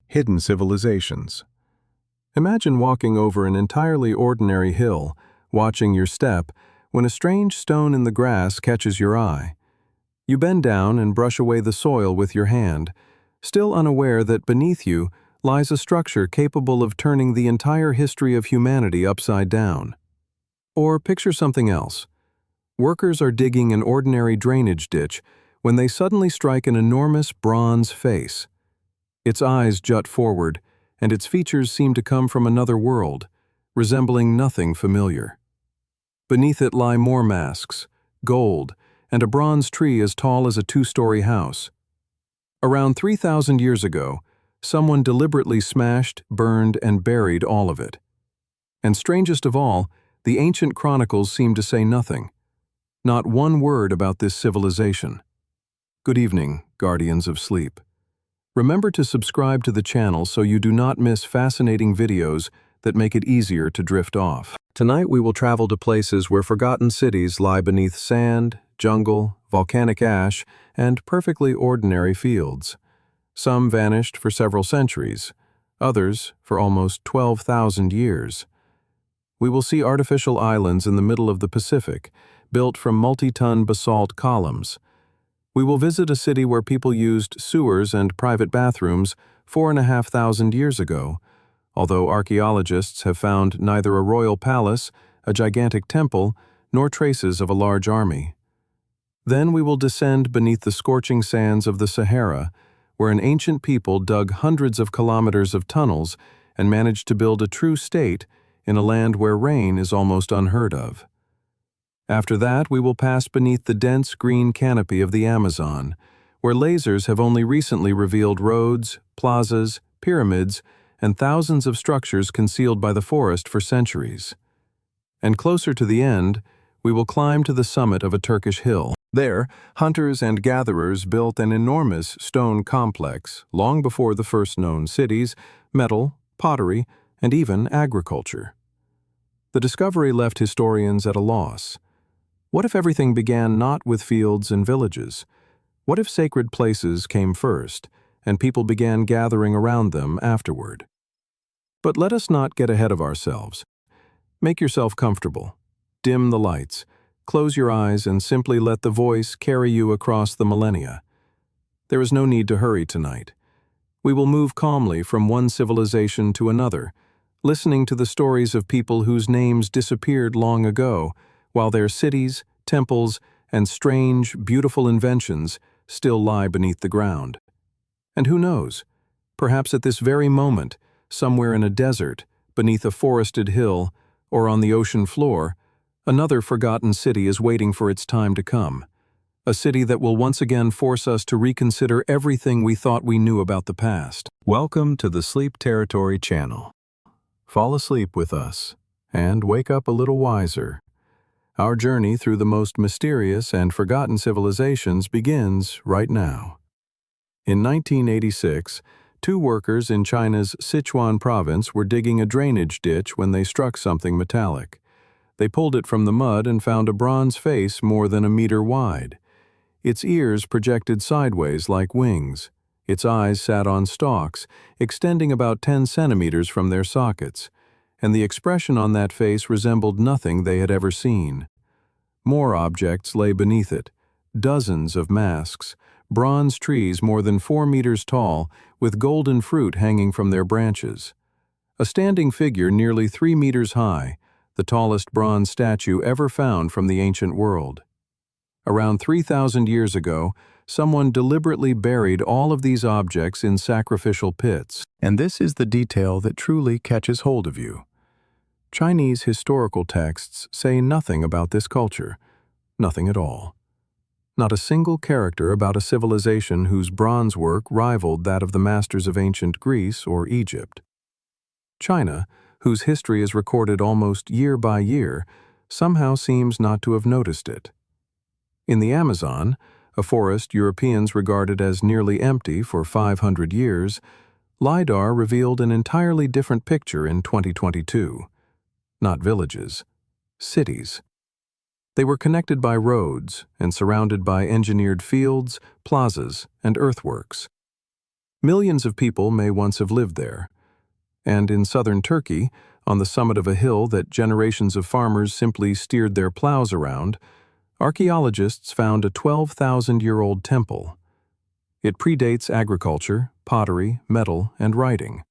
Hidden civilizations. Imagine walking over an entirely ordinary hill, watching your step, when a strange stone in the grass catches your eye. You bend down and brush away the soil with your hand, still unaware that beneath you lies a structure capable of turning the entire history of humanity upside down. Or picture something else. Workers are digging an ordinary drainage ditch when they suddenly strike an enormous bronze face. Its eyes jut forward, and its features seem to come from another world, resembling nothing familiar. Beneath it lie more masks, gold, and a bronze tree as tall as a two-story house. Around 3,000 years ago, someone deliberately smashed, burned, and buried all of it. And strangest of all, the ancient chronicles seem to say nothing. Not one word about this civilization. Good evening, guardians of sleep. Remember to subscribe to the channel so you do not miss fascinating videos that make it easier to drift off. Tonight we will travel to places where forgotten cities lie beneath sand, jungle, volcanic ash, and perfectly ordinary fields. Some vanished for several centuries, others for almost 12,000 years. We will see artificial islands in the middle of the Pacific, built from multi-ton basalt columns. We will visit a city where people used sewers and private bathrooms 4,500 years ago, although archaeologists have found neither a royal palace, a gigantic temple, nor traces of a large army. Then we will descend beneath the scorching sands of the Sahara, where an ancient people dug hundreds of kilometers of tunnels and managed to build a true state in a land where rain is almost unheard of. After that, we will pass beneath the dense green canopy of the Amazon, where lasers have only recently revealed roads, plazas, pyramids, and thousands of structures concealed by the forest for centuries. And closer to the end, we will climb to the summit of a Turkish hill. There, hunters and gatherers built an enormous stone complex long before the first known cities, metal, pottery, and even agriculture. The discovery left historians at a loss. What if everything began not with fields and villages? What if sacred places came first, and people began gathering around them afterward? But let us not get ahead of ourselves. Make yourself comfortable. Dim the lights. Close your eyes and simply let the voice carry you across the millennia. There is no need to hurry tonight. We will move calmly from one civilization to another, listening to the stories of people whose names disappeared long ago, while their cities, temples, and strange, beautiful inventions still lie beneath the ground. And who knows? Perhaps at this very moment, somewhere in a desert, beneath a forested hill, or on the ocean floor, another forgotten city is waiting for its time to come. A city that will once again force us to reconsider everything we thought we knew about the past. Welcome to the Sleep Territory channel. Fall asleep with us, and wake up a little wiser. Our journey through the most mysterious and forgotten civilizations begins right now. In 1986, two workers in China's Sichuan province were digging a drainage ditch when they struck something metallic. They pulled it from the mud and found a bronze face more than a meter wide. Its ears projected sideways like wings. Its eyes sat on stalks, extending about 10 centimeters from their sockets, and the expression on that face resembled nothing they had ever seen. More objects lay beneath it, dozens of masks, bronze trees more than 4 meters tall, with golden fruit hanging from their branches. A standing figure nearly 3 meters high, the tallest bronze statue ever found from the ancient world. Around 3,000 years ago, someone deliberately buried all of these objects in sacrificial pits. And this is the detail that truly catches hold of you. Chinese historical texts say nothing about this culture, nothing at all. Not a single character about a civilization whose bronze work rivaled that of the masters of ancient Greece or Egypt. China, whose history is recorded almost year by year, somehow seems not to have noticed it. In the Amazon, a forest Europeans regarded as nearly empty for 500 years, LiDAR revealed an entirely different picture in 2022. Not villages, cities. They were connected by roads and surrounded by engineered fields, plazas, and earthworks. Millions of people may once have lived there. And in southern Turkey, on the summit of a hill that generations of farmers simply steered their plows around, archaeologists found a 12,000-year-old temple. It predates agriculture, pottery, metal, and writing.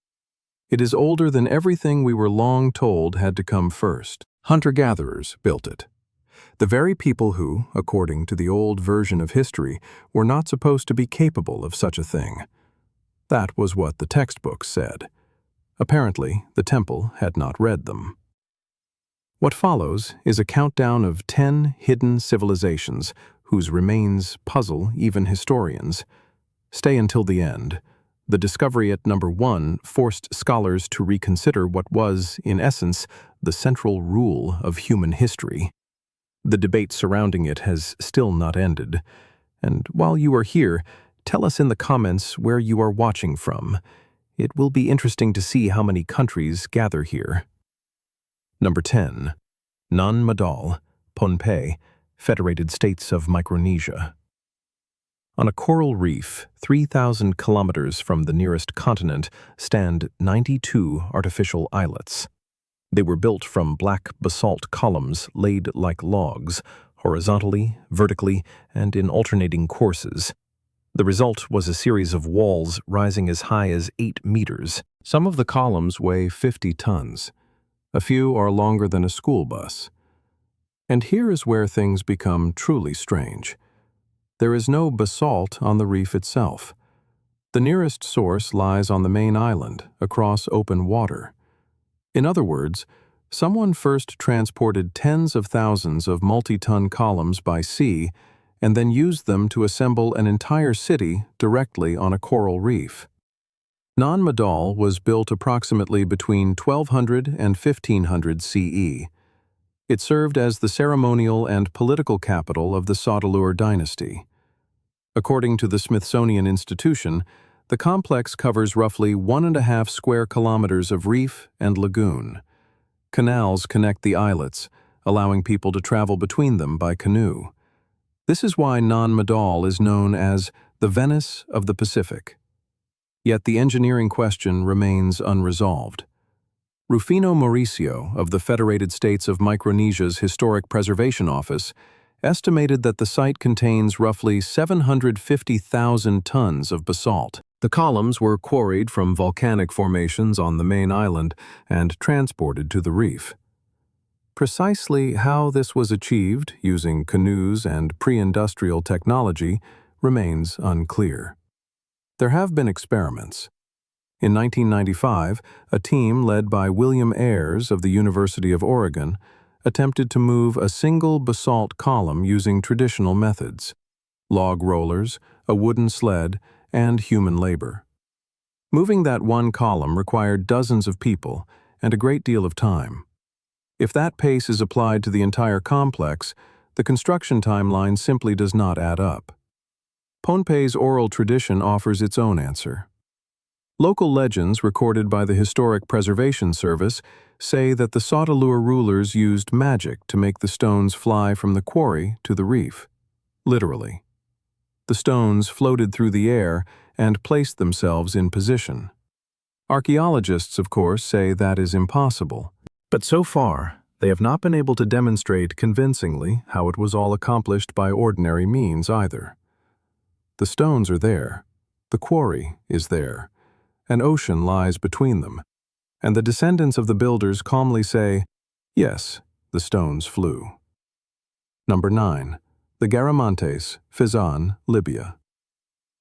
It is older than everything we were long told had to come first. Hunter-gatherers built it. The very people who, according to the old version of history, were not supposed to be capable of such a thing. That was what the textbooks said. Apparently, the temple had not read them. What follows is a countdown of 10 hidden civilizations whose remains puzzle even historians. Stay until the end. The discovery at number 1 forced scholars to reconsider what was, in essence, the central rule of human history. The debate surrounding it has still not ended. And while you are here, tell us in the comments where you are watching from. It will be interesting to see how many countries gather here. Number 10. Nan Madol, Pohnpei, Federated States of Micronesia. On a coral reef, 3,000 kilometers from the nearest continent, stand 92 artificial islets. They were built from black basalt columns laid like logs, horizontally, vertically, and in alternating courses. The result was a series of walls rising as high as 8 meters. Some of the columns weigh 50 tons. A few are longer than a school bus. And here is where things become truly strange. There is no basalt on the reef itself. The nearest source lies on the main island, across open water. In other words, someone first transported tens of thousands of multi-ton columns by sea and then used them to assemble an entire city directly on a coral reef. Nan Madol was built approximately between 1200 and 1500 CE. It served as the ceremonial and political capital of the Saudeleur dynasty. According to the Smithsonian Institution, the complex covers roughly 1.5 square kilometers of reef and lagoon. Canals connect the islets, allowing people to travel between them by canoe. This is why Nan Madol is known as the Venice of the Pacific. Yet the engineering question remains unresolved. Rufino Mauricio of the Federated States of Micronesia's Historic Preservation Office estimated that the site contains roughly 750,000 tons of basalt. The columns were quarried from volcanic formations on the main island and transported to the reef. Precisely how this was achieved using canoes and pre-industrial technology remains unclear. There have been experiments. In 1995, a team led by William Ayres of the University of Oregon attempted to move a single basalt column using traditional methods: log rollers, a wooden sled, and human labor. Moving that one column required dozens of people and a great deal of time. If that pace is applied to the entire complex, the construction timeline simply does not add up. Pohnpei's oral tradition offers its own answer. Local legends recorded by the Historic Preservation Service say that the Saudeleur rulers used magic to make the stones fly from the quarry to the reef. Literally. The stones floated through the air and placed themselves in position. Archaeologists, of course, say that is impossible. But so far, they have not been able to demonstrate convincingly how it was all accomplished by ordinary means either. The stones are there. The quarry is there. An ocean lies between them, and the descendants of the builders calmly say, yes, the stones flew. Number 9. The Garamantes, Fezzan, Libya.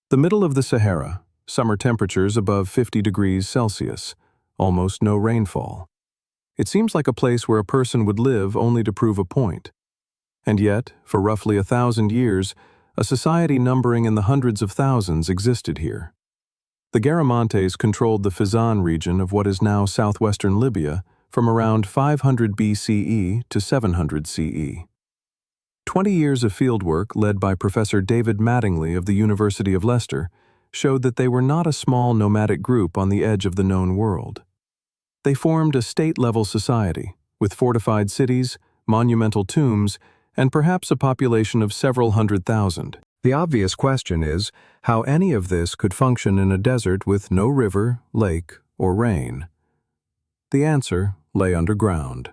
The middle of the Sahara, summer temperatures above 50 degrees Celsius, almost no rainfall. It seems like a place where a person would live only to prove a point. And yet, for roughly 1,000 years, a society numbering in the hundreds of thousands existed here. The Garamantes controlled the Fezzan region of what is now southwestern Libya from around 500 BCE to 700 CE. 20 years of fieldwork led by Professor David Mattingly of the University of Leicester showed that they were not a small nomadic group on the edge of the known world. They formed a state-level society with fortified cities, monumental tombs, and perhaps a population of several hundred thousand. The obvious question is how any of this could function in a desert with no river, lake, or rain. The answer lay underground.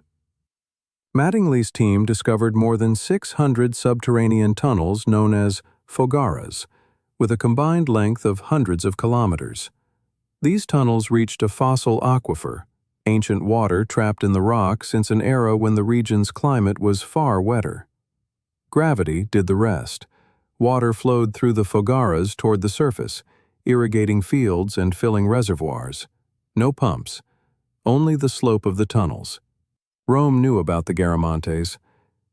Mattingly's team discovered more than 600 subterranean tunnels known as fogaras, with a combined length of hundreds of kilometers. These tunnels reached a fossil aquifer, ancient water trapped in the rock since an era when the region's climate was far wetter. Gravity did the rest. Water flowed through the fogaras toward the surface, irrigating fields and filling reservoirs. No pumps, only the slope of the tunnels. Rome knew about the Garamantes.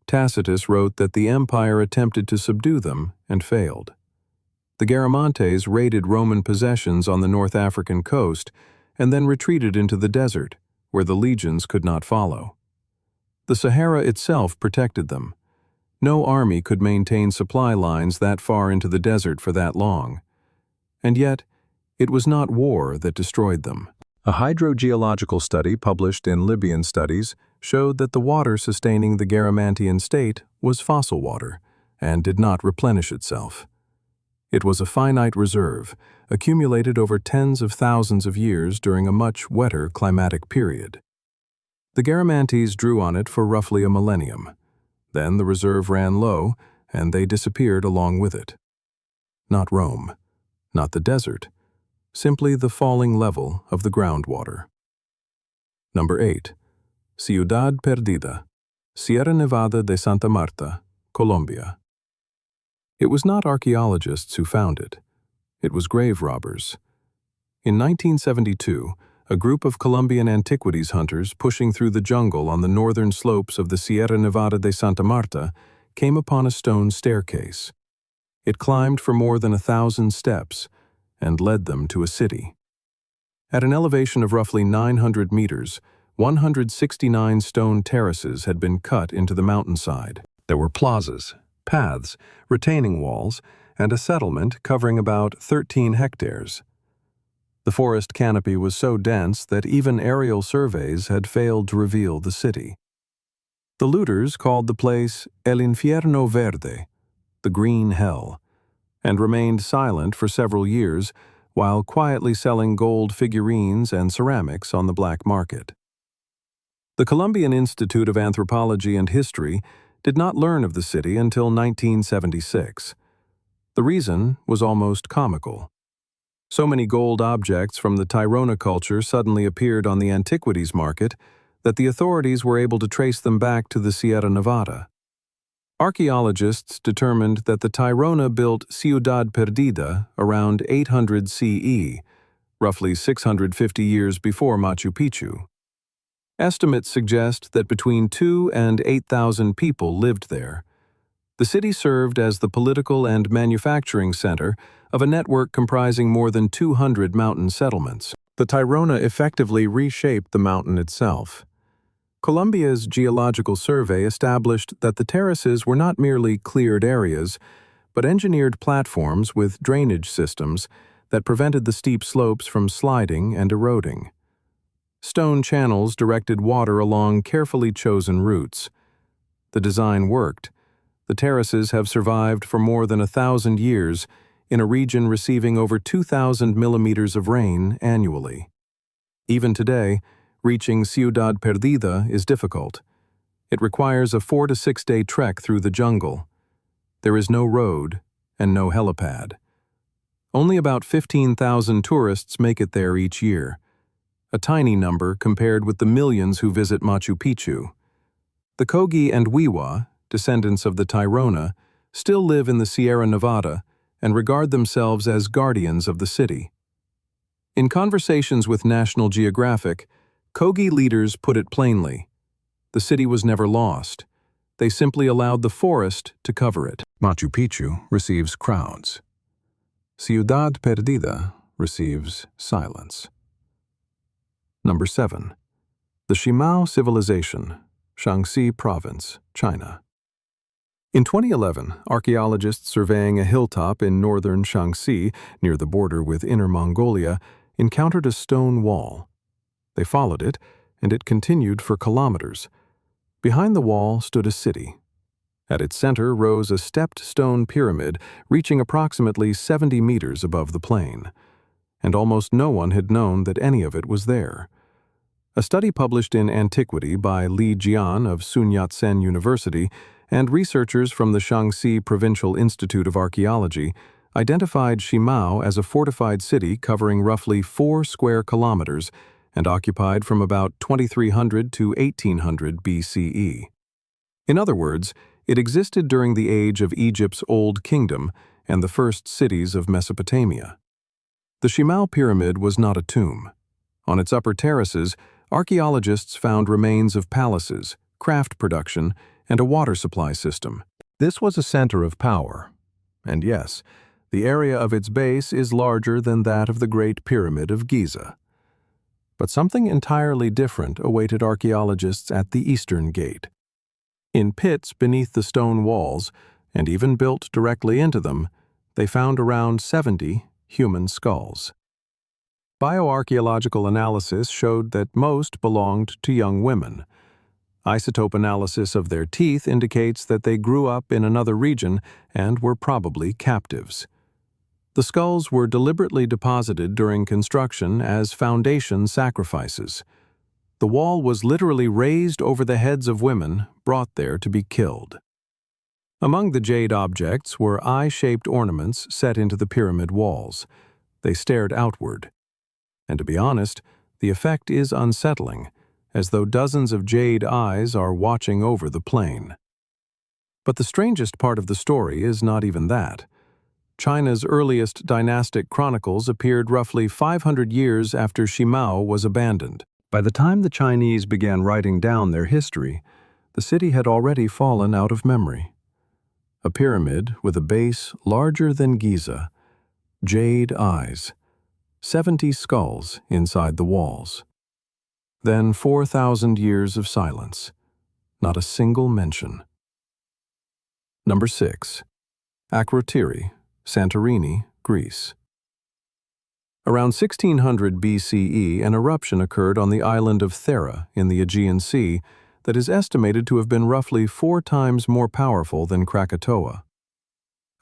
Tacitus wrote that the empire attempted to subdue them and failed. The Garamantes raided Roman possessions on the North African coast and then retreated into the desert, where the legions could not follow. The Sahara itself protected them. No army could maintain supply lines that far into the desert for that long. And yet, it was not war that destroyed them. A hydrogeological study published in Libyan Studies showed that the water sustaining the Garamantian state was fossil water and did not replenish itself. It was a finite reserve, accumulated over tens of thousands of years during a much wetter climatic period. The Garamantes drew on it for roughly a millennium. Then the reserve ran low, and they disappeared along with it. Not Rome, not the desert, simply the falling level of the groundwater. Number 8. Ciudad Perdida, Sierra Nevada de Santa Marta, Colombia. It was not archaeologists who found it. It was grave robbers. In 1972, a group of Colombian antiquities hunters pushing through the jungle on the northern slopes of the Sierra Nevada de Santa Marta came upon a stone staircase. It climbed for more than 1,000 steps and led them to a city. At an elevation of roughly 900 meters, 169 stone terraces had been cut into the mountainside. There were plazas, paths, retaining walls, and a settlement covering about 13 hectares. The forest canopy was so dense that even aerial surveys had failed to reveal the city. The looters called the place El Infierno Verde, the Green Hell, and remained silent for several years while quietly selling gold figurines and ceramics on the black market. The Colombian Institute of Anthropology and History did not learn of the city until 1976. The reason was almost comical. So many gold objects from the Tairona culture suddenly appeared on the antiquities market that the authorities were able to trace them back to the Sierra Nevada. Archaeologists determined that the Tairona built Ciudad Perdida around 800 CE, roughly 650 years before Machu Picchu. Estimates suggest that between 2,000 and 8,000 people lived there. The city served as the political and manufacturing center of a network comprising more than 200 mountain settlements. The Tairona effectively reshaped the mountain itself. Colombia's geological survey established that the terraces were not merely cleared areas, but engineered platforms with drainage systems that prevented the steep slopes from sliding and eroding. Stone channels directed water along carefully chosen routes. The design worked. The terraces have survived for more than 1,000 years in a region receiving over 2,000 millimeters of rain annually. Even today, reaching Ciudad Perdida is difficult. It requires a 4 to 6 day trek through the jungle. There is no road and no helipad. Only about 15,000 tourists make it there each year, a tiny number compared with the millions who visit Machu Picchu. The Kogi and Wiwa, descendants of the Tairona, still live in the Sierra Nevada and regard themselves as guardians of the city. In conversations with National Geographic, Kogi leaders put it plainly: the city was never lost. They simply allowed the forest to cover it. Machu Picchu receives crowds. Ciudad Perdida receives silence. Number 7. The Shimao Civilization, Shaanxi Province, China. In 2011, archaeologists surveying a hilltop in northern Shaanxi, near the border with Inner Mongolia, encountered a stone wall. They followed it, and it continued for kilometers. Behind the wall stood a city. At its center rose a stepped stone pyramid reaching approximately 70 meters above the plain, and almost no one had known that any of it was there. A study published in Antiquity by Li Jian of Sun Yat-sen University and researchers from the Shaanxi Provincial Institute of Archaeology identified Shimao as a fortified city covering roughly 4 square kilometers and occupied from about 2300 to 1800 BCE. In other words, it existed during the age of Egypt's Old Kingdom and the first cities of Mesopotamia. The Shimao Pyramid was not a tomb. On its upper terraces, archaeologists found remains of palaces, craft production, and a water supply system. This was a center of power. And yes, the area of its base is larger than that of the Great Pyramid of Giza. But something entirely different awaited archaeologists at the Eastern Gate. In pits beneath the stone walls, and even built directly into them, they found around 70 human skulls. Bioarchaeological analysis showed that most belonged to young women. Isotope analysis of their teeth indicates that they grew up in another region and were probably captives. The skulls were deliberately deposited during construction as foundation sacrifices. The wall was literally raised over the heads of women brought there to be killed. Among the jade objects were eye-shaped ornaments set into the pyramid walls. They stared outward. And to be honest, the effect is unsettling, as though dozens of jade eyes are watching over the plain. But the strangest part of the story is not even that. China's earliest dynastic chronicles appeared roughly 500 years after Shimao was abandoned. By the time the Chinese began writing down their history, the city had already fallen out of memory. A pyramid with a base larger than Giza, jade eyes, 70 skulls inside the walls. Then 4,000 years of silence, not a single mention. Number 6. Akrotiri, Santorini, Greece. Around 1600 BCE, an eruption occurred on the island of Thera in the Aegean Sea that is estimated to have been roughly 4 times more powerful than Krakatoa.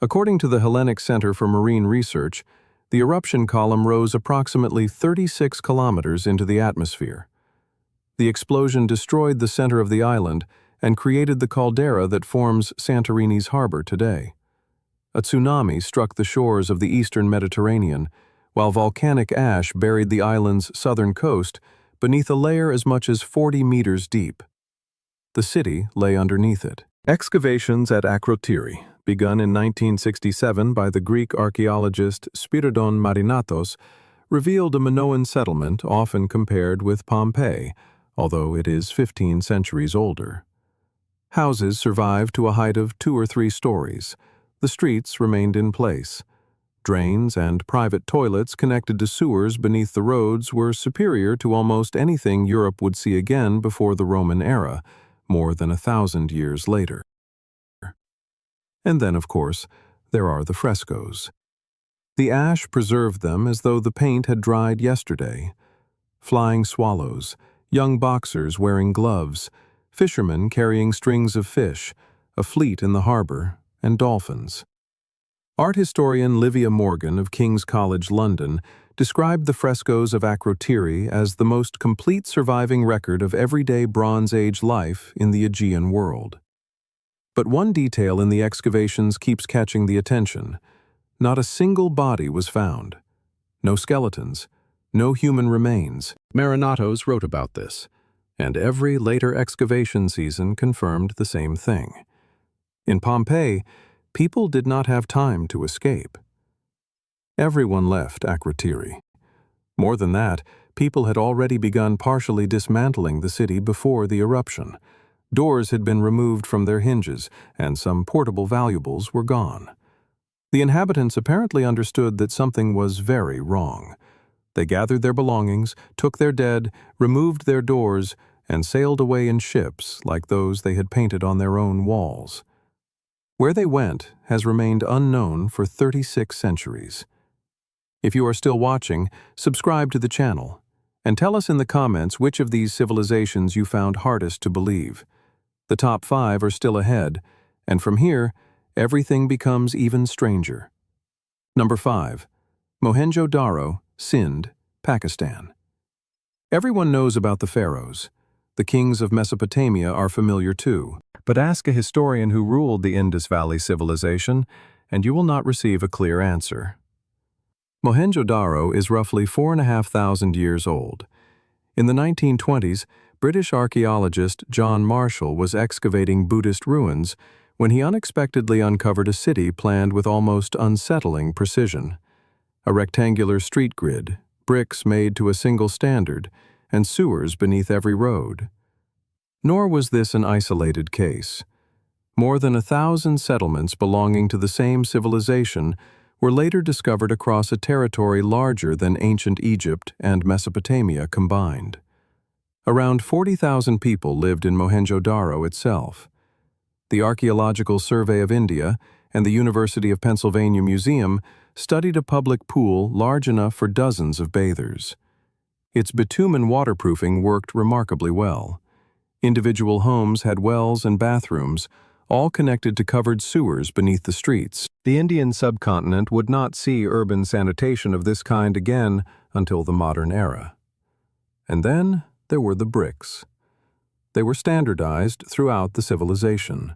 According to the Hellenic Center for Marine Research, the eruption column rose approximately 36 kilometers into the atmosphere. The explosion destroyed the center of the island and created the caldera that forms Santorini's harbor today. A tsunami struck the shores of the eastern Mediterranean, while volcanic ash buried the island's southern coast beneath a layer as much as 40 meters deep. The city lay underneath it. Excavations at Akrotiri, begun in 1967 by the Greek archaeologist Spiridon Marinatos, revealed a Minoan settlement often compared with Pompeii, although it is 15 centuries older. Houses survived to a height of 2 or 3 stories. The streets remained in place. Drains and private toilets connected to sewers beneath the roads were superior to almost anything Europe would see again before the Roman era, more than 1,000 years later. And then, of course, there are the frescoes. The ash preserved them as though the paint had dried yesterday. Flying swallows, young boxers wearing gloves, fishermen carrying strings of fish, a fleet in the harbor, and dolphins. Art historian Livia Morgan of King's College London described the frescoes of Akrotiri as the most complete surviving record of everyday Bronze Age life in the Aegean world. But one detail in the excavations keeps catching the attention. Not a single body was found. No skeletons, no human remains. Marinatos wrote about this, and every later excavation season confirmed the same thing. In Pompeii, people did not have time to escape. Everyone left Akrotiri. More than that, people had already begun partially dismantling the city before the eruption. Doors had been removed from their hinges, and some portable valuables were gone. The inhabitants apparently understood that something was very wrong. They gathered their belongings, took their dead, removed their doors, and sailed away in ships like those they had painted on their own walls. Where they went has remained unknown for 36 centuries. If you are still watching, subscribe to the channel, and tell us in the comments which of these civilizations you found hardest to believe. The top 5 are still ahead, And from here, everything becomes even stranger. Number 5. Mohenjo-Daro, Sindh, Pakistan. Everyone knows about the pharaohs. The kings of Mesopotamia are familiar too. But ask a historian who ruled the Indus Valley civilization, and you will not receive a clear answer. Mohenjo-Daro is roughly 4,500 years old. In the 1920s, British archaeologist John Marshall was excavating Buddhist ruins when he unexpectedly uncovered a city planned with almost unsettling precision. A rectangular street grid, bricks made to a single standard, and sewers beneath every road. Nor was this an isolated case. More than 1,000 settlements belonging to the same civilization were later discovered across a territory larger than ancient Egypt and Mesopotamia combined. Around 40,000 people lived in Mohenjo-Daro itself. The Archaeological Survey of India and the University of Pennsylvania Museum studied a public pool large enough for dozens of bathers. Its bitumen waterproofing worked remarkably well. Individual homes had wells and bathrooms, all connected to covered sewers beneath the streets. The Indian subcontinent would not see urban sanitation of this kind again until the modern era. And then there were the bricks. They were standardized throughout the civilization.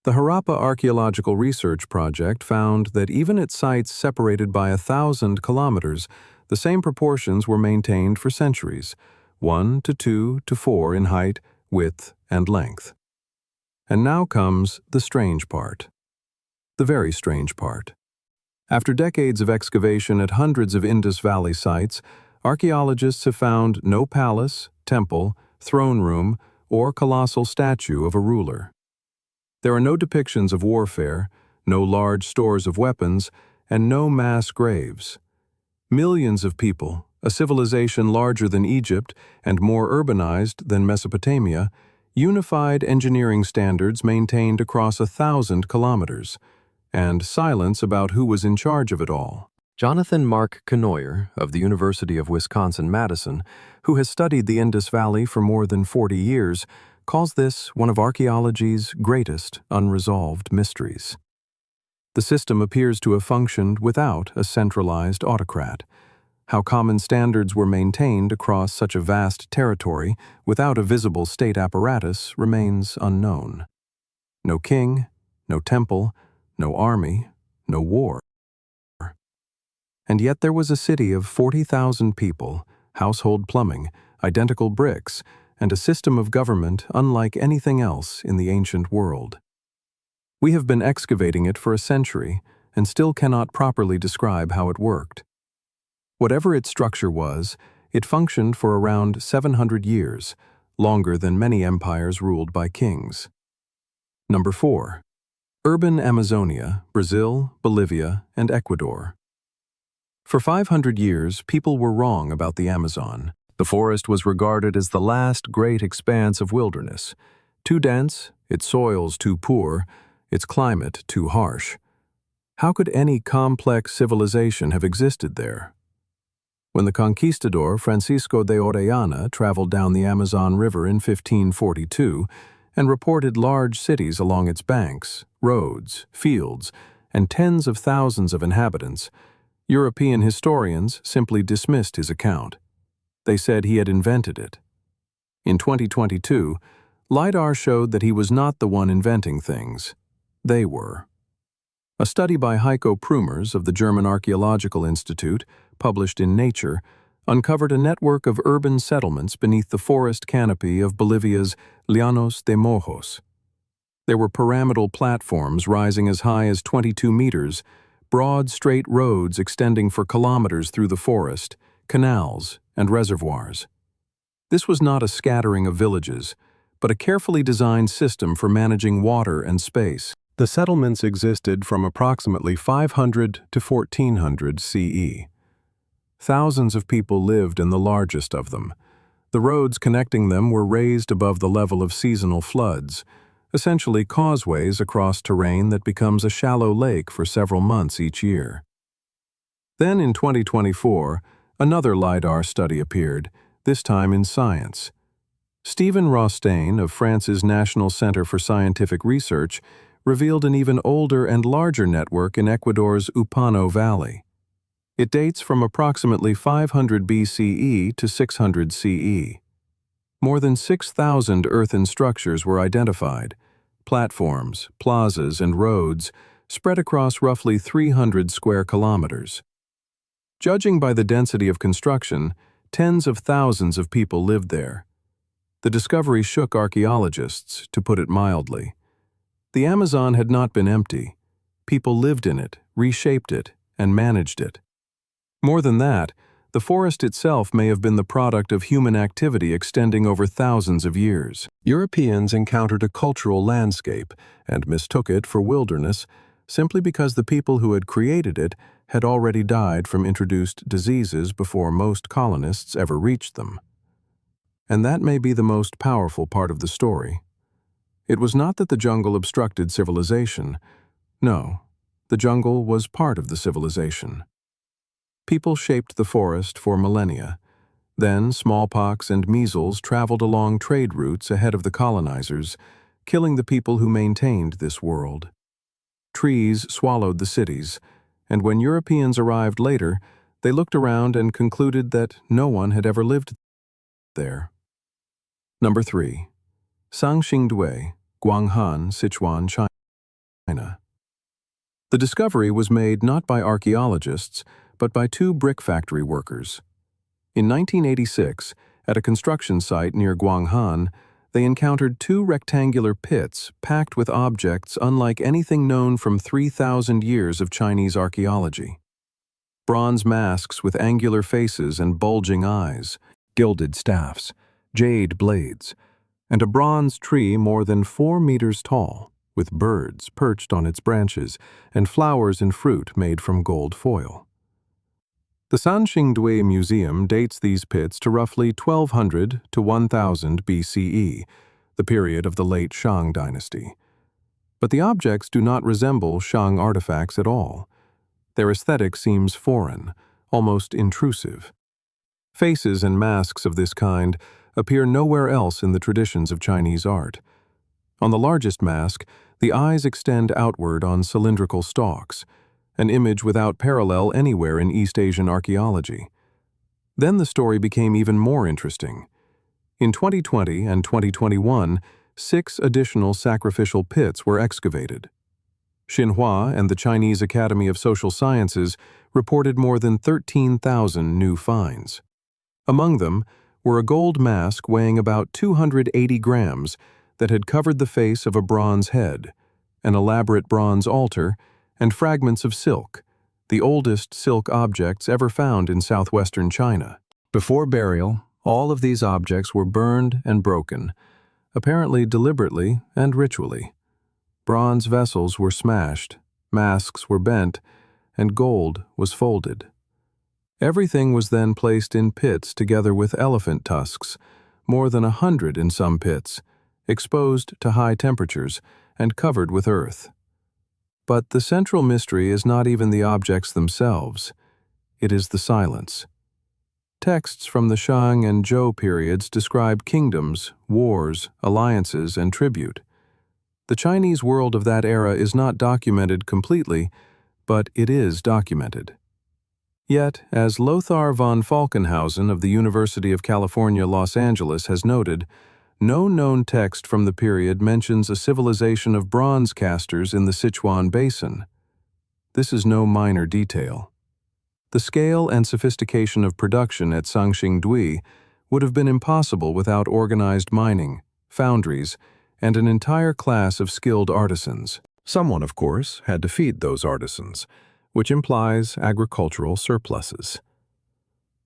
The Harappa Archaeological Research Project found that even at sites separated by 1,000 kilometers, the same proportions were maintained for centuries, 1 to 2 to 4 in height, width, and length. And now comes the strange part. The very strange part. After decades of excavation at hundreds of Indus Valley sites, archaeologists have found no palace, temple, throne room, or colossal statue of a ruler. There are no depictions of warfare, no large stores of weapons, and no mass graves. Millions of people, a civilization larger than Egypt and more urbanized than Mesopotamia, unified engineering standards maintained across 1,000 kilometers, and silence about who was in charge of it all. Jonathan Mark Knoyer of the University of Wisconsin-Madison, who has studied the Indus Valley for more than 40 years, calls this one of archaeology's greatest unresolved mysteries. The system appears to have functioned without a centralized autocrat. How common standards were maintained across such a vast territory without a visible state apparatus remains unknown. No king, no temple, no army, no war. And yet there was a city of 40,000 people, household plumbing, identical bricks, and a system of government unlike anything else in the ancient world. We have been excavating it for a century and still cannot properly describe how it worked. Whatever its structure was, it functioned for around 700 years, longer than many empires ruled by kings. Number 4. Urban Amazonia, Brazil, Bolivia, and Ecuador. For 500 years, people were wrong about the Amazon. The forest was regarded as the last great expanse of wilderness. Too dense, its soils too poor, its climate too harsh. How could any complex civilization have existed there? When the conquistador Francisco de Orellana traveled down the Amazon River in 1542 and reported large cities along its banks, roads, fields, and tens of thousands of inhabitants, European historians simply dismissed his account. They said he had invented it. In 2022, LiDAR showed that he was not the one inventing things. They were. A study by Heiko Prumers of the German Archaeological Institute, published in Nature, uncovered a network of urban settlements beneath the forest canopy of Bolivia's Llanos de Mojos. There were pyramidal platforms rising as high as 22 meters, broad, straight roads extending for kilometers through the forest, canals, and reservoirs. This was not a scattering of villages, but a carefully designed system for managing water and space. The settlements existed from approximately 500 to 1400 CE. Thousands of people lived in the largest of them. The roads connecting them were raised above the level of seasonal floods, essentially causeways across terrain that becomes a shallow lake for several months each year. Then in 2024, another LiDAR study appeared, this time in Science. Stephen Rostaing of France's National Center for Scientific Research revealed an even older and larger network in Ecuador's Upano Valley. It dates from approximately 500 BCE to 600 CE. More than 6,000 earthen structures were identified, platforms, plazas, and roads spread across roughly 300 square kilometers. Judging by the density of construction, tens of thousands of people lived there. The discovery shook archaeologists, to put it mildly. The Amazon had not been empty. People lived in it, reshaped it, and managed it. More than that, the forest itself may have been the product of human activity extending over thousands of years. Europeans encountered a cultural landscape and mistook it for wilderness simply because the people who had created it had already died from introduced diseases before most colonists ever reached them. And that may be the most powerful part of the story. It was not that the jungle obstructed civilization. No, the jungle was part of the civilization. People shaped the forest for millennia. Then smallpox and measles traveled along trade routes ahead of the colonizers, killing the people who maintained this world. Trees swallowed the cities, and when Europeans arrived later, they looked around and concluded that no one had ever lived there. Number 3. Sanxingdui, Guanghan, Sichuan, China. The discovery was made not by archaeologists, but by 2 brick factory workers. In 1986, at a construction site near Guanghan, they encountered 2 rectangular pits packed with objects unlike anything known from 3,000 years of Chinese archaeology. Bronze masks with angular faces and bulging eyes, gilded staffs, jade blades, and a bronze tree more than 4 meters tall, with birds perched on its branches and flowers and fruit made from gold foil. The Sanxingdui Museum dates these pits to roughly 1200 to 1000 BCE, the period of the late Shang dynasty. But the objects do not resemble Shang artifacts at all. Their aesthetic seems foreign, almost intrusive. Faces and masks of this kind appear nowhere else in the traditions of Chinese art. On the largest mask, the eyes extend outward on cylindrical stalks, an image without parallel anywhere in East Asian archaeology. Then the story became even more interesting. In 2020 and 2021, 6 additional sacrificial pits were excavated. Xinhua and the Chinese Academy of Social Sciences reported more than 13,000 new finds. Among them were a gold mask weighing about 280 grams that had covered the face of a bronze head, an elaborate bronze altar, and fragments of silk, the oldest silk objects ever found in southwestern China. Before burial, all of these objects were burned and broken, apparently deliberately and ritually. Bronze vessels were smashed, masks were bent, and gold was folded. Everything was then placed in pits together with elephant tusks, more than 100 in some pits, exposed to high temperatures and covered with earth. But the central mystery is not even the objects themselves. It is the silence. Texts from the Shang and Zhou periods describe kingdoms, wars, alliances, and tribute. The Chinese world of that era is not documented completely, but it is documented. Yet, as Lothar von Falkenhausen of the University of California, Los Angeles has noted, no known text from the period mentions a civilization of bronze casters in the Sichuan Basin. This is no minor detail. The scale and sophistication of production at Sanxingdui would have been impossible without organized mining, foundries, and an entire class of skilled artisans. Someone, of course, had to feed those artisans, which implies agricultural surpluses.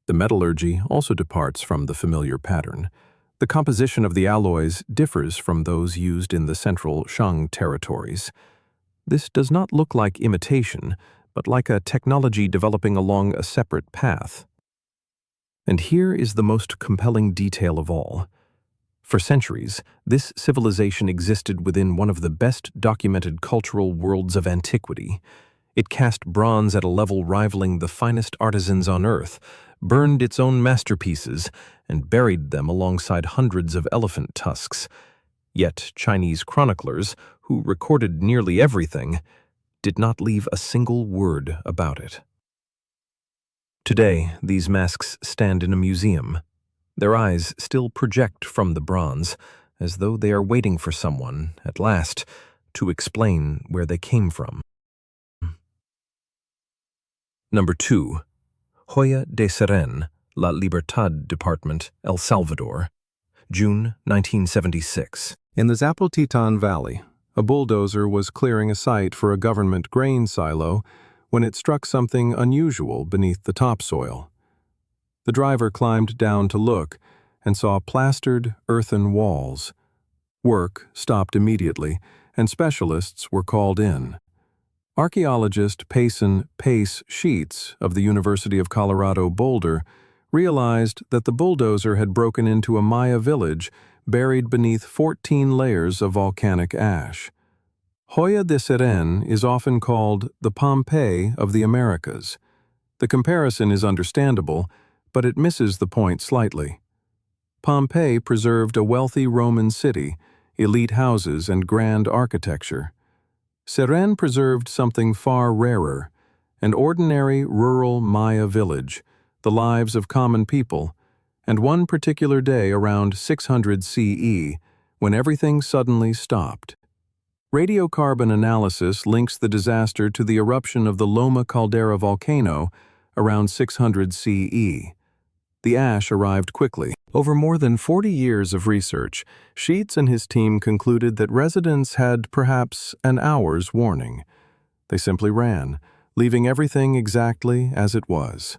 The metallurgy also departs from the familiar pattern. The composition of the alloys differs from those used in the central Shang territories. This does not look like imitation, but like a technology developing along a separate path. And here is the most compelling detail of all. For centuries, this civilization existed within one of the best documented cultural worlds of antiquity. It cast bronze at a level rivaling the finest artisans on earth, burned its own masterpieces, and buried them alongside hundreds of elephant tusks. Yet Chinese chroniclers, who recorded nearly everything, did not leave a single word about it. Today, these masks stand in a museum. Their eyes still project from the bronze, as though they are waiting for someone, at last, to explain where they came from. Number 2. Joya de Serén, La Libertad Department, El Salvador, June 1976. In the Zapotitan Valley, a bulldozer was clearing a site for a government grain silo when it struck something unusual beneath the topsoil. The driver climbed down to look and saw plastered earthen walls. Work stopped immediately, and specialists were called in. Archaeologist Payson Pace Sheets of the University of Colorado Boulder realized that the bulldozer had broken into a Maya village buried beneath 14 layers of volcanic ash. Joya de Serén is often called the Pompeii of the Americas. The comparison is understandable, but it misses the point slightly. Pompeii preserved a wealthy Roman city, elite houses, and grand architecture. Serén preserved something far rarer, an ordinary rural Maya village, the lives of common people, and one particular day around 600 CE, when everything suddenly stopped. Radiocarbon analysis links the disaster to the eruption of the Loma Caldera volcano around 600 CE. The ash arrived quickly. Over more than 40 years of research, Sheets and his team concluded that residents had perhaps an hour's warning. They simply ran, leaving everything exactly as it was.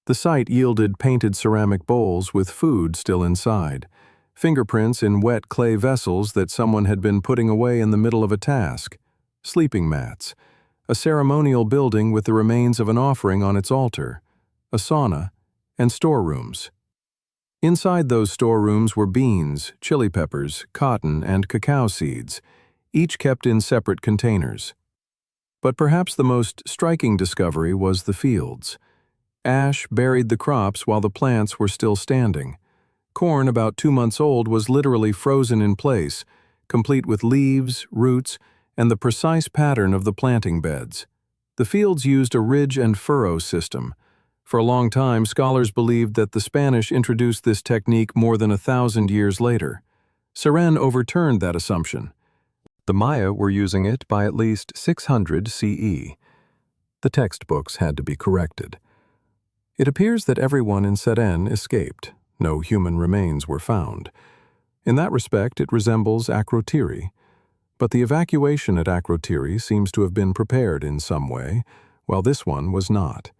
The site yielded painted ceramic bowls with food still inside, fingerprints in wet clay vessels that someone had been putting away in the middle of a task, sleeping mats, a ceremonial building with the remains of an offering on its altar, a sauna, and storerooms. Inside those storerooms were beans, chili peppers, cotton, and cacao seeds, each kept in separate containers. But perhaps the most striking discovery was the fields. Ash buried the crops while the plants were still standing. Corn about 2 months old was literally frozen in place, complete with leaves, roots, and the precise pattern of the planting beds. The fields used a ridge and furrow system. For a long time, scholars believed that the Spanish introduced this technique more than 1,000 years later. Serén overturned that assumption. The Maya were using it by at least 600 CE. The textbooks had to be corrected. It appears that everyone in Serén escaped. No human remains were found. In that respect, it resembles Akrotiri. But the evacuation at Akrotiri seems to have been prepared in some way, while this one was not.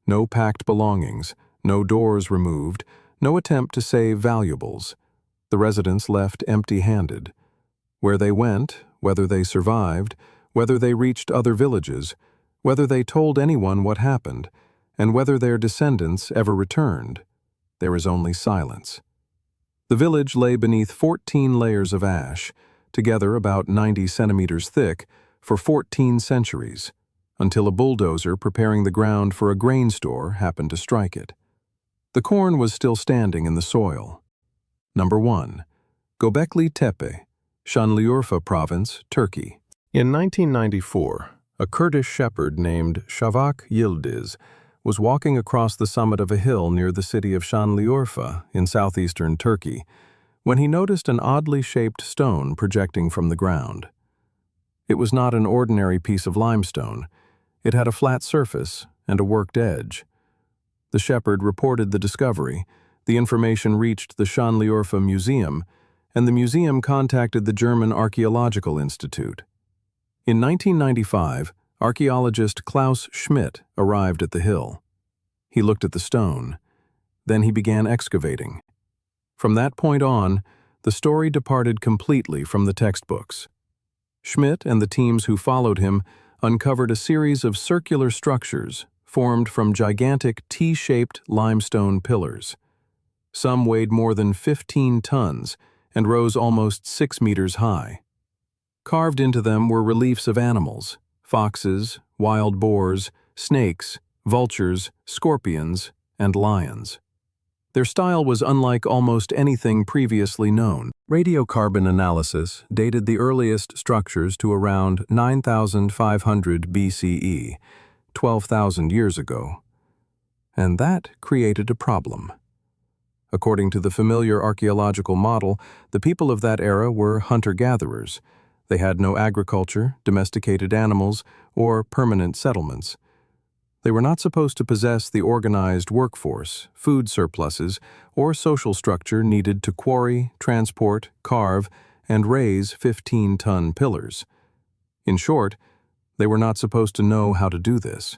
No packed belongings, no doors removed, no attempt to save valuables. The residents left empty-handed. Where they went, whether they survived, whether they reached other villages, whether they told anyone what happened, and whether their descendants ever returned, there is only silence. The village lay beneath 14 layers of ash, together about 90 centimeters thick, for 14 centuries, until a bulldozer preparing the ground for a grain store happened to strike it. The corn was still standing in the soil. Number 1. Göbekli Tepe, Şanlıurfa Province, Turkey. In 1994, a Kurdish shepherd named Şafak Yildiz was walking across the summit of a hill near the city of Şanlıurfa in southeastern Turkey when he noticed an oddly shaped stone projecting from the ground. It was not an ordinary piece of limestone. It had a flat surface and a worked edge. The shepherd reported the discovery, the information reached the Şanlıurfa Museum, and the museum contacted the German Archaeological Institute. In 1995, archaeologist Klaus Schmidt arrived at the hill. He looked at the stone. Then he began excavating. From that point on, the story departed completely from the textbooks. Schmidt and the teams who followed him uncovered a series of circular structures formed from gigantic T-shaped limestone pillars. Some weighed more than 15 tons and rose almost 6 meters high. Carved into them were reliefs of animals: foxes, wild boars, snakes, vultures, scorpions, and lions. Their style was unlike almost anything previously known. Radiocarbon analysis dated the earliest structures to around 9,500 BCE, 12,000 years ago. And that created a problem. According to the familiar archaeological model, the people of that era were hunter-gatherers. They had no agriculture, domesticated animals, or permanent settlements. They were not supposed to possess the organized workforce, food surpluses, or social structure needed to quarry, transport, carve, and raise 15-ton pillars. In short, they were not supposed to know how to do this.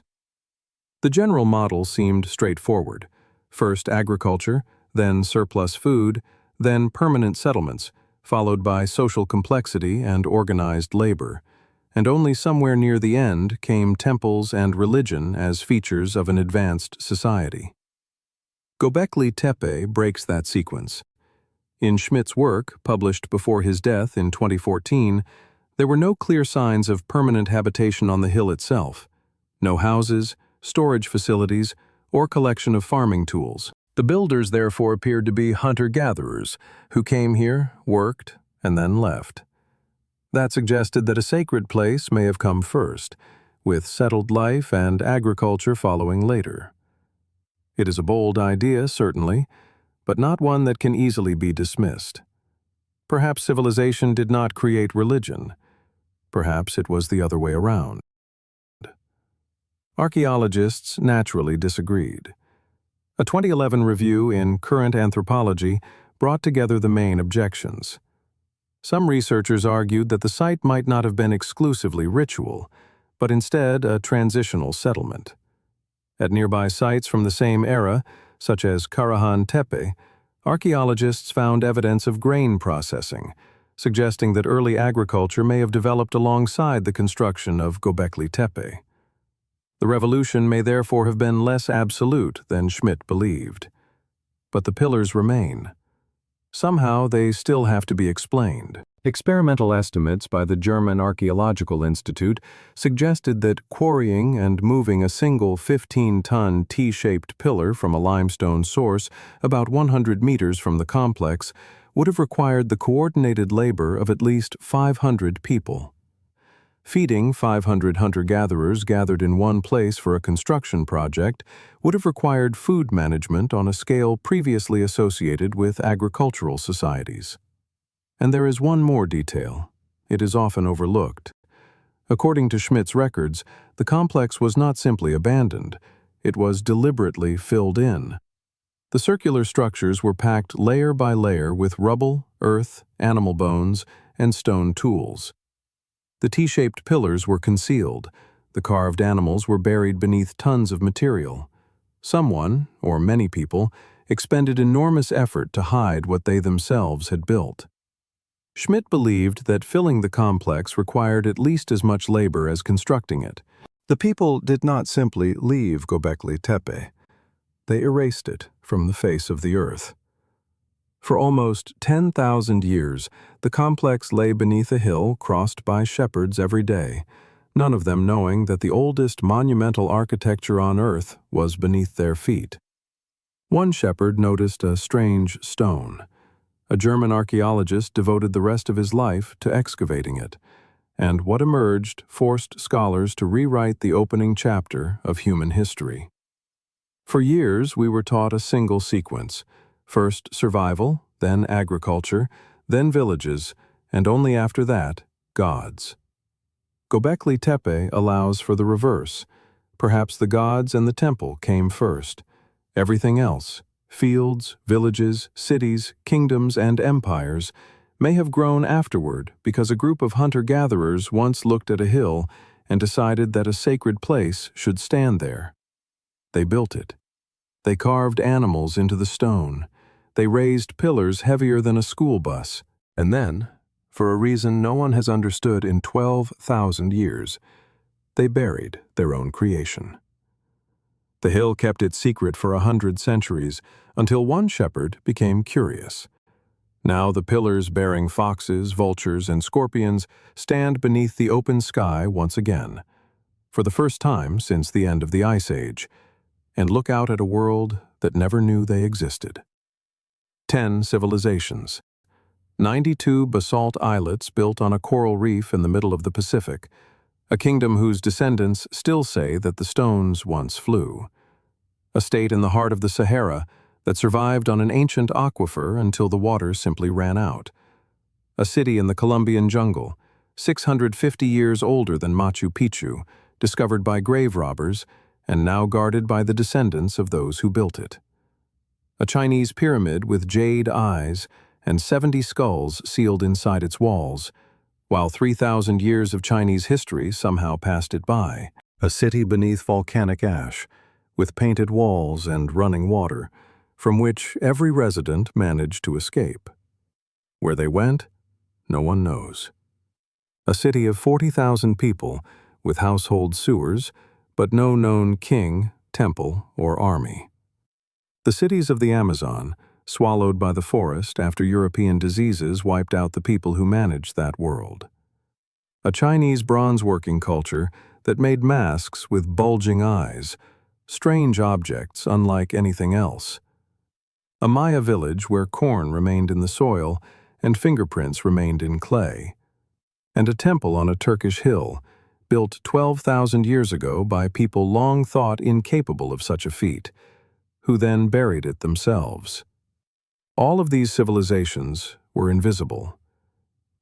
The general model seemed straightforward. First agriculture, then surplus food, then permanent settlements, followed by social complexity and organized labor. And only somewhere near the end came temples and religion as features of an advanced society. Göbekli Tepe breaks that sequence. In Schmidt's work, published before his death in 2014, there were no clear signs of permanent habitation on the hill itself. No houses, storage facilities, or collection of farming tools. The builders therefore appeared to be hunter-gatherers who came here, worked, and then left. That suggested that a sacred place may have come first, with settled life and agriculture following later. It is a bold idea, certainly, but not one that can easily be dismissed. Perhaps civilization did not create religion. Perhaps it was the other way around. Archaeologists naturally disagreed. A 2011 review in Current Anthropology brought together the main objections. Some researchers argued that the site might not have been exclusively ritual, but instead a transitional settlement. At nearby sites from the same era, such as Karahan Tepe, archaeologists found evidence of grain processing, suggesting that early agriculture may have developed alongside the construction of Göbekli Tepe. The revolution may therefore have been less absolute than Schmidt believed. But the pillars remain. Somehow they still have to be explained. Experimental estimates by the German Archaeological Institute suggested that quarrying and moving a single 15-ton T-shaped pillar from a limestone source about 100 meters from the complex would have required the coordinated labor of at least 500 people. Feeding 500 hunter-gatherers gathered in one place for a construction project would have required food management on a scale previously associated with agricultural societies. And there is one more detail. It is often overlooked. According to Schmidt's records, the complex was not simply abandoned. It was deliberately filled in. The circular structures were packed layer by layer with rubble, earth, animal bones, and stone tools. The T-shaped pillars were concealed. The carved animals were buried beneath tons of material. Someone, or many people, expended enormous effort to hide what they themselves had built. Schmidt believed that filling the complex required at least as much labor as constructing it. The people did not simply leave Göbekli Tepe. They erased it from the face of the earth. For almost 10,000 years, the complex lay beneath a hill crossed by shepherds every day, none of them knowing that the oldest monumental architecture on earth was beneath their feet. One shepherd noticed a strange stone. A German archaeologist devoted the rest of his life to excavating it, and what emerged forced scholars to rewrite the opening chapter of human history. For years, we were taught a single sequence. First survival, then agriculture, then villages, and only after that, gods. Göbekli Tepe allows for the reverse. Perhaps the gods and the temple came first. Everything else, fields, villages, cities, kingdoms, and empires, may have grown afterward because a group of hunter-gatherers once looked at a hill and decided that a sacred place should stand there. They built it. They carved animals into the stone. They raised pillars heavier than a school bus, and then, for a reason no one has understood in 12,000 years, they buried their own creation. The hill kept its secret for 100 centuries, until one shepherd became curious. Now the pillars bearing foxes, vultures, and scorpions stand beneath the open sky once again, for the first time since the end of the Ice Age, and look out at a world that never knew they existed. 10 civilizations. 92 basalt islets built on a coral reef in the middle of the Pacific, a kingdom whose descendants still say that the stones once flew. A state in the heart of the Sahara that survived on an ancient aquifer until the water simply ran out. A city in the Colombian jungle, 650 years older than Machu Picchu, discovered by grave robbers and now guarded by the descendants of those who built it. A Chinese pyramid with jade eyes and 70 skulls sealed inside its walls, while 3,000 years of Chinese history somehow passed it by. A city beneath volcanic ash, with painted walls and running water, from which every resident managed to escape. Where they went, no one knows. A city of 40,000 people, with household sewers, but no known king, temple, or army. The cities of the Amazon, swallowed by the forest after European diseases wiped out the people who managed that world. A Chinese bronze-working culture that made masks with bulging eyes, strange objects unlike anything else. A Maya village where corn remained in the soil and fingerprints remained in clay. And a temple on a Turkish hill, built 12,000 years ago by people long thought incapable of such a feat, who then buried it themselves. All of these civilizations were invisible.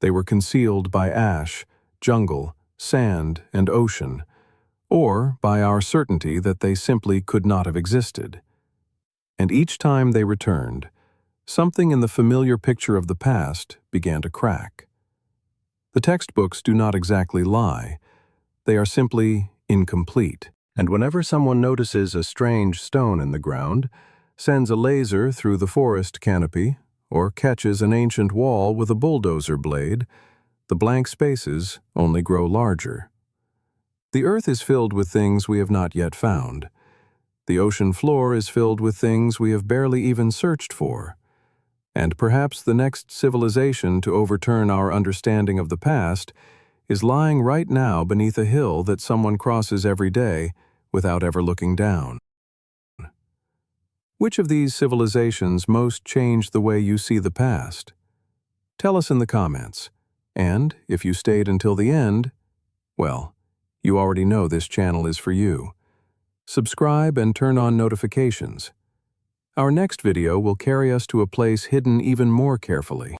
They were concealed by ash, jungle, sand, and ocean, or by our certainty that they simply could not have existed. And each time they returned, something in the familiar picture of the past began to crack. The textbooks do not exactly lie. They are simply incomplete. And whenever someone notices a strange stone in the ground, sends a laser through the forest canopy, or catches an ancient wall with a bulldozer blade, the blank spaces only grow larger. The earth is filled with things we have not yet found. The ocean floor is filled with things we have barely even searched for. And perhaps the next civilization to overturn our understanding of the past is lying right now beneath a hill that someone crosses every day without ever looking down. Which of these civilizations most changed the way you see the past? Tell us in the comments. And if you stayed until the end, well, you already know this channel is for you. Subscribe and turn on notifications. Our next video will carry us to a place hidden even more carefully.